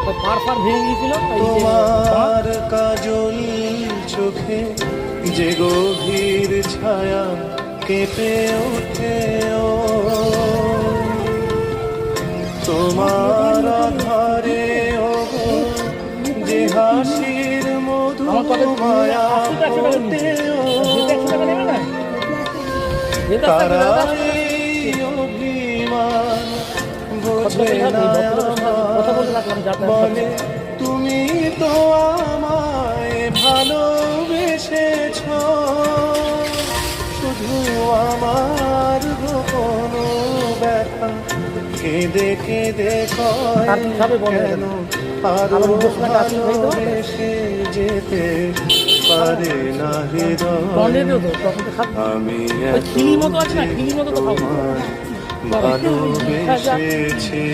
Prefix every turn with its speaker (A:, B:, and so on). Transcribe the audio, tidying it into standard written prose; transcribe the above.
A: পার ভেঙে গিয়েছিল।
B: তোমার কাজল চোখে যে গভীর ছায়া কেঁপে ওঠে, ও তোমার আধারে ও যে হাসির মধু মায়া ফোটে, তারা এই অভিমান বোঝে না বলে তুমি তো আমায় ভালোবেসেছ, শুধু আমার গোপন ব্যথা কেঁদে কেঁদে কেন আরো ভালোবেসে যেতে পারে না হৃদয়। আমি তোমায় ভালোবেসেছি।